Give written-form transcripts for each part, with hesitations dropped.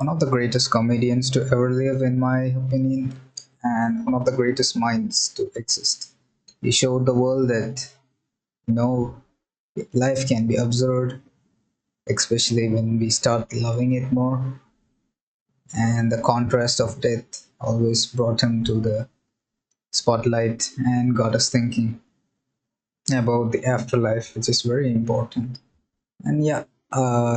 one of the greatest comedians to ever live, in my opinion, and one of the greatest minds to exist. He showed the world that, you know, life can be absurd, especially when we start loving it more. And the contrast of death always brought him to the spotlight and got us thinking about the afterlife, which is very important. And yeah,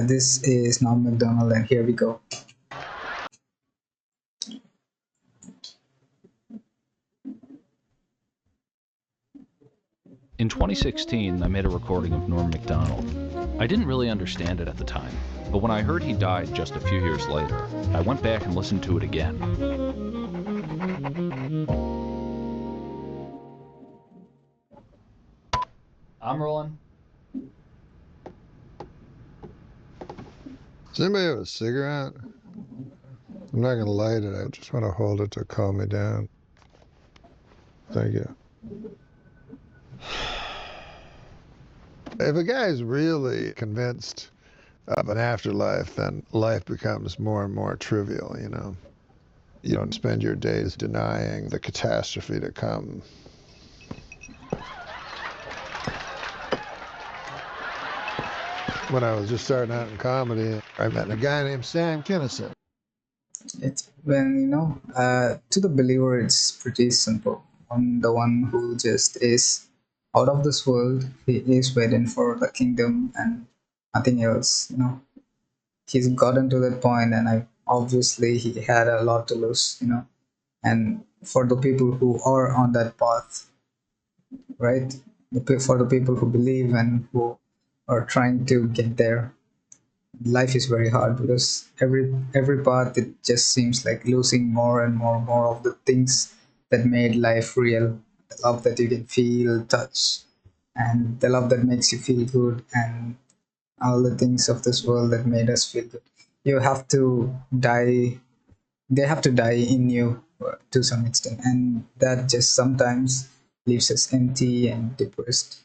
this is now Mcdonald, and here we go. In 2016, I made a recording of Norm Mcdonald. I didn't really understand it at the time, but when I heard he died just a few years later, I went back and listened to it again. I'm rolling. Does anybody have a cigarette? I'm not gonna light it. I just want to hold it to calm me down. Thank you. If a guy is really convinced of an afterlife, then life becomes more and more trivial, you know. You don't spend your days denying the catastrophe to come. When I was just starting out in comedy, I met a guy named Sam Kinison. It's when, to the believer, it's pretty simple. On the one who just is out of this world, he is waiting for the kingdom and nothing else. He's gotten to that point, and I obviously he had a lot to lose. And for the people who are on that path, right? For the people who believe and who are trying to get there, life is very hard because every path it just seems like losing more and more of the things that made life real. The love that you can feel, touch, and the love that makes you feel good, and all the things of this world that made us feel good. You have to die. They have to die in you to some extent, and that just sometimes leaves us empty and depressed.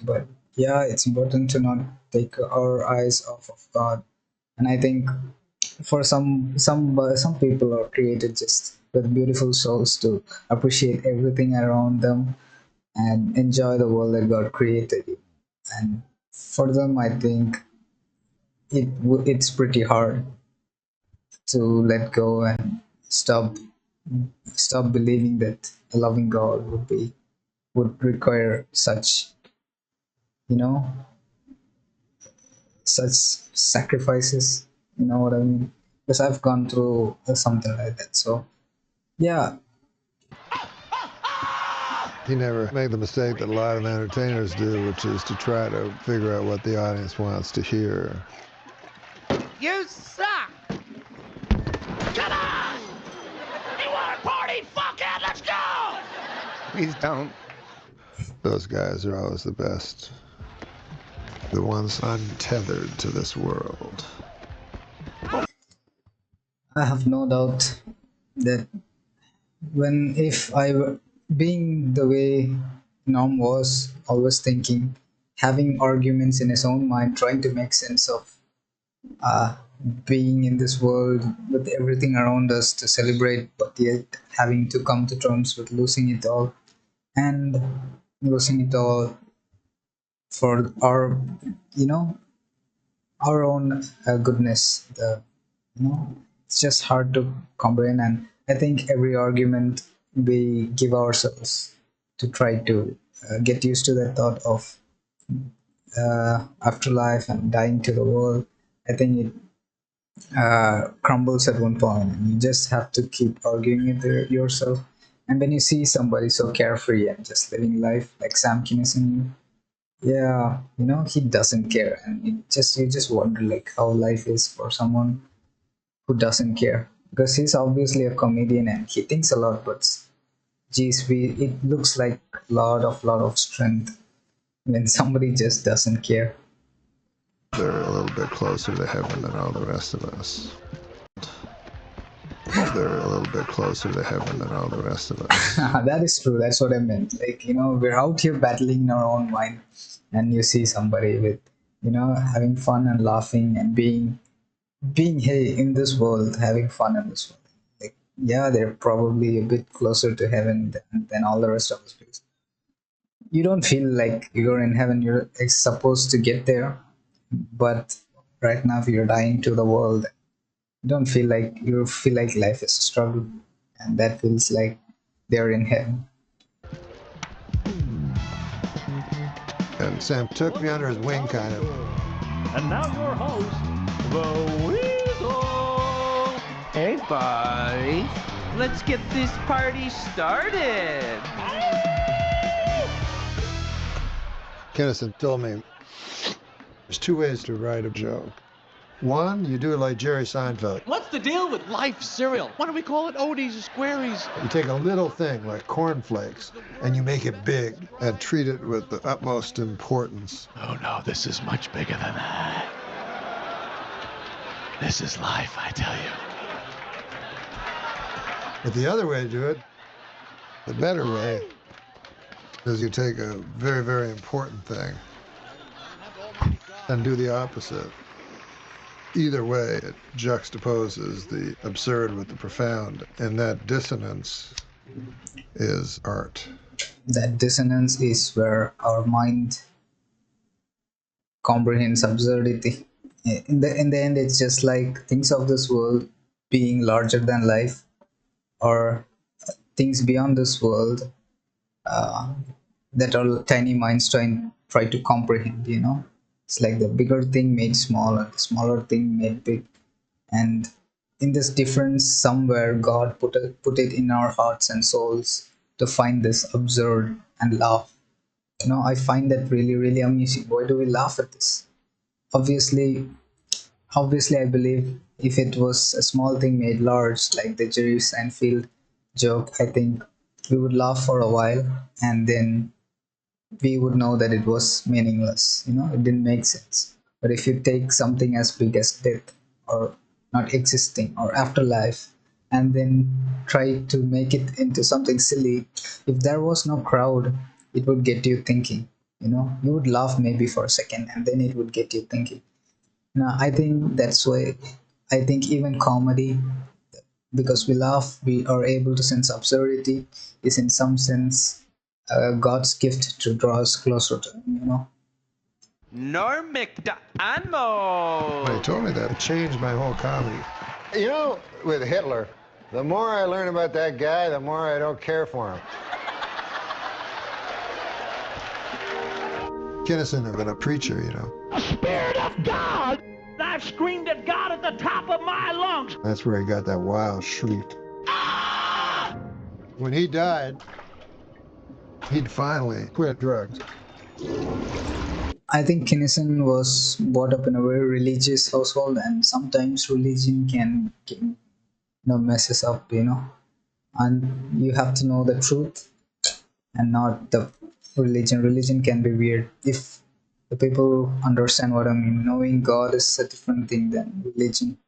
But yeah, it's important to not take our eyes off of God. And I think for some people are created just with beautiful souls to appreciate everything around them and enjoy the world that God created. And for them, I think it's pretty hard to let go and stop believing that a loving God would require you know such sacrifices. You know what I mean? Because I've gone through something like that. So yeah, He never made the mistake that a lot of entertainers do, which is to try to figure out what the audience wants to hear. You suck! Come on! You want to party? Fuck it, let's go! Please don't. Those guys are always the best. The ones untethered to this world. I have no doubt that when if I were being the way Norm was, always thinking, having arguments in his own mind, trying to make sense of uh, being in this world with everything around us to celebrate, but yet having to come to terms with losing it all, and losing it all for our, you know, our own goodness. It's just hard to comprehend, and I think every argument we give ourselves to try to get used to the thought of afterlife and dying to the world, I think it crumbles at one point, and you just have to keep arguing with yourself. And when you see somebody so carefree and just living life like Sam Kinison, yeah, he doesn't care, and you just wonder like how life is for someone who doesn't care, because he's obviously a comedian and he thinks a lot, but geez, it looks like lot of strength when somebody just doesn't care. They're a little bit closer to heaven than all the rest of us. They're a little bit closer to heaven than all the rest of us. That is true. That's what I meant. Like, we're out here battling in our own mind, and you see somebody with, having fun and laughing and being being hey in this world, having fun in this world. Like, yeah, they're probably a bit closer to heaven than all the rest of us because you don't feel like you're in heaven. You're like, supposed to get there, but right now, if you're dying to the world, you don't feel like you feel like life is a struggle, and that feels like they're in heaven. And Sam took me under his wing, kind of. And now your host, the Weasel. Hey, boys. Let's get this party started. Kennison told me there's two ways to write a joke. One, you do it like Jerry Seinfeld. What's the deal with life cereal? Why don't we call it Odies or Squaries? You take a little thing like cornflakes and you make it big and treat it with the utmost importance. Oh no, this is much bigger than that. This is life, I tell you. But the other way to do it, the better way, is you take a very, very important thing and do the opposite. Either way, it juxtaposes the absurd with the profound, and that dissonance is art. That dissonance is where our mind comprehends absurdity. In the end, it's just like things of this world being larger than life, or things beyond this world uh, that our tiny minds try to comprehend. It's like the bigger thing made smaller, the smaller thing made big, and in this difference, somewhere God put it in our hearts and souls to find this absurd and laugh. I find that really, really amusing. Why do we laugh at this? Obviously, obviously, I believe if it was a small thing made large, like the Jerry Seinfeld joke, I think we would laugh for a while and then we would know that it was meaningless. It didn't make sense. But if you take something as big as death or not existing or afterlife and then try to make it into something silly, if there was no crowd, it would get you thinking. You would laugh maybe for a second and then it would get you thinking. I think that's why I think even comedy, because we laugh, we are able to sense absurdity, is in some sense God's gift to draw us closer to Him. Norm When he McDonald. told me that, it changed my whole comedy. You know, with Hitler, the more I learn about that guy, the more I don't care for him. Kennison had been a preacher, Spirit of God! I've screamed at God at the top of my lungs. That's where he got that wild shriek. When he died, he'd finally quit drugs. I think Kinnison was brought up in a very religious household, and sometimes religion can messes up, and you have to know the truth and not the religion. Religion can be weird if the people understand what I mean. Knowing God is a different thing than religion.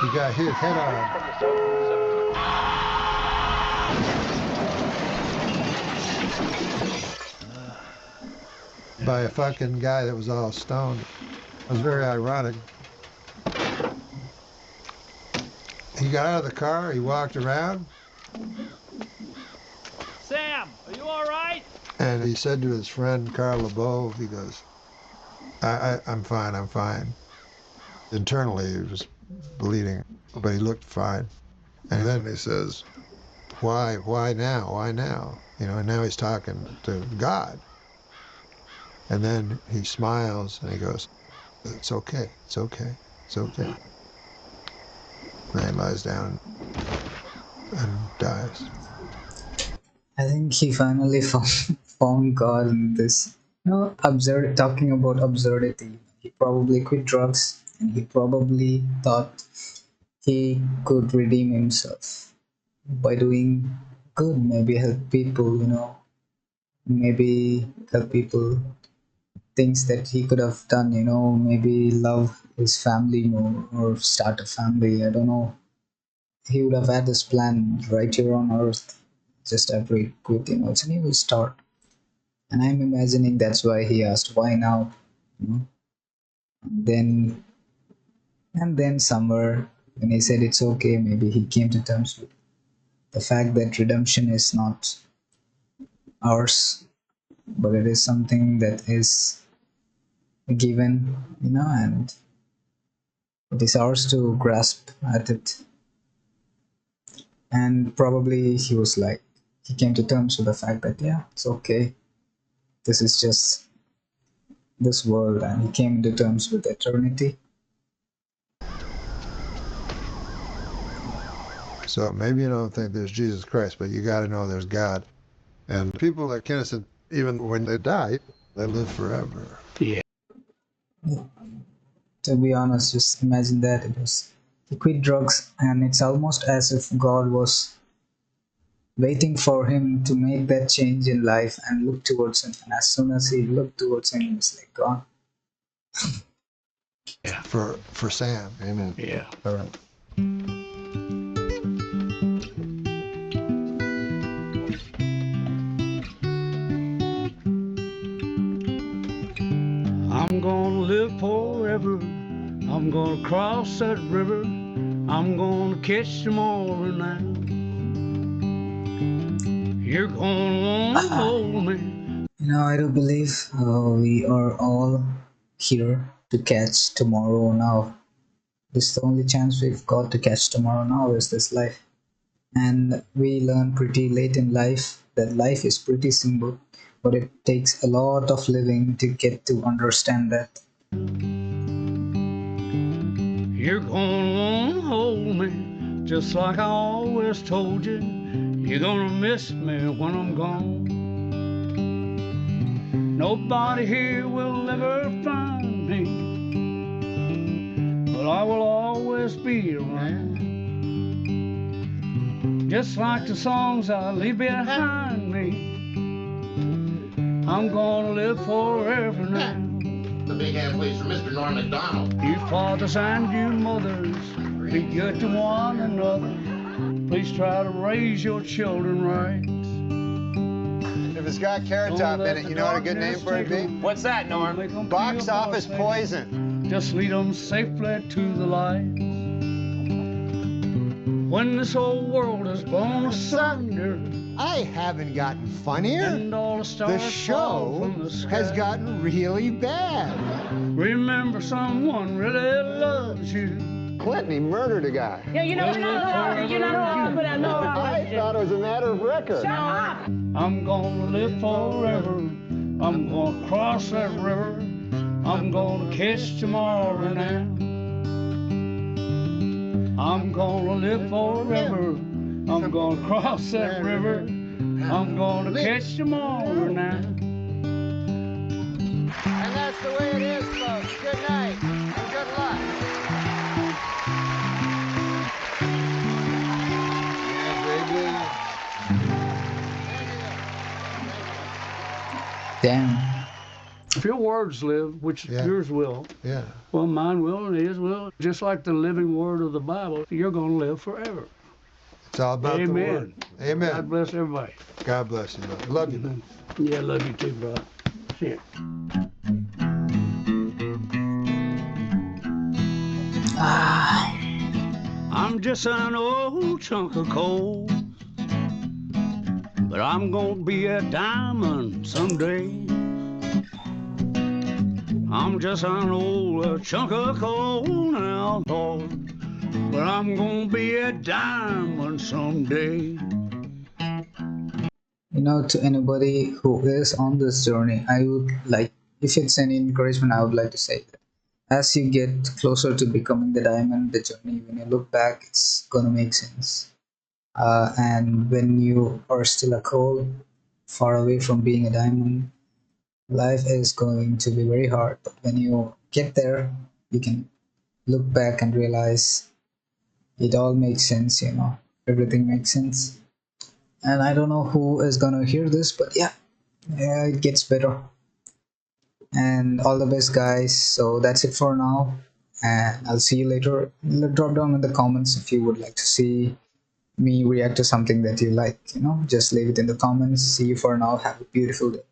He got hit head on. By a fucking guy that was all stoned. It was very ironic. He got out of the car, he walked around, Sam, are you all right? and he said to his friend Carl LeBeau, he goes, I'm fine, I'm fine. Internally, he was bleeding, but he looked fine. And then he says, why now, why now? And now he's talking to God. And then he smiles and he goes, it's okay, it's okay, it's okay. Man lies down and dies. I think he finally found God in this. Absurd. Talking about absurdity, he probably quit drugs, and he probably thought he could redeem himself by doing good. Maybe help people. Maybe help people. Things that he could have done. Maybe love his family more or start a family. I don't know. He would have had this plan right here on Earth. Just have to quit. It's a new start. And I'm imagining that's why he asked, why now? You know? Then, and then somewhere, when he said it's okay, maybe he came to terms with the fact that redemption is not ours, but it is something that is given, and it is ours to grasp at it. And probably he was like, he came to terms with the fact that, yeah, it's okay. This is just this world, and he came to terms with eternity. So maybe you don't think there's Jesus Christ, but you got to know there's God. And people like Kenneth said, even when they die, they live forever. To be honest, just imagine that it was he quit drugs, and it's almost as if God was waiting for him to make that change in life and look towards him. And as soon as he looked towards him, he was like, gone. For Sam. Amen. Yeah. All right. I'm gonna live forever. I'm gonna cross that river. I'm gonna catch tomorrow now. You're gonna wanna hold me. I do believe we are all here to catch tomorrow now. This is the only chance we've got to catch tomorrow now is this life. And we learn pretty late in life that life is pretty simple, but it takes a lot of living to get to understand that. You're gonna wanna hold me, just like I always told you. You're gonna miss me when I'm gone. Nobody here will ever find me, but I will always be around. Just like the songs I leave behind me, I'm gonna live forever now. The big hand, please, for Mr. Norm Mcdonald. You fathers and you mothers, be good to one another. Please try to raise your children right. If it's got Carrot Top in it, you know what a good name for it would be? What's that, Norm? Box office poison. Just lead them safely to the light. When this whole world is blown asunder, I haven't gotten funnier. and all the stars The fall show from the sky, has gotten really bad. remember someone really loves you. Clinton, he murdered a guy. Yeah, you know what? I thought it was a matter of record. I'm gonna live forever. I'm gonna cross that river. I'm gonna catch tomorrow now. I'm gonna live forever. I'm gonna cross that river. I'm gonna catch tomorrow now. And that's the way it is, folks. Good night and good luck. Damn. If your words live, which Yeah. yours will, Yeah. well, mine will and his will, just like the living word of the Bible, you're gonna live forever. It's all about the Amen. word. Amen. God bless everybody. God bless you, brother. Love you, man. Yeah, I love you too, brother. Shit. I'm just an old chunk of coal, but I'm gonna be a diamond someday. I'm just an old chunk of coal now, Lord, but I'm gonna be a diamond someday. To anybody who is on this journey, I would like, if it's any encouragement, I would like to say that as you get closer to becoming the diamond, the journey, when you look back, it's gonna make sense. And when you are still a coal, far away from being a diamond, life is going to be very hard. But when you get there, you can look back and realize it all makes sense, everything makes sense. And I don't know who is gonna hear this, but yeah, it gets better. And all the best, guys. So that's it for now, and I'll see you later. Drop down in the comments if you would like to see me react to something that you like. Just leave it in the comments. See you for now. Have a beautiful day.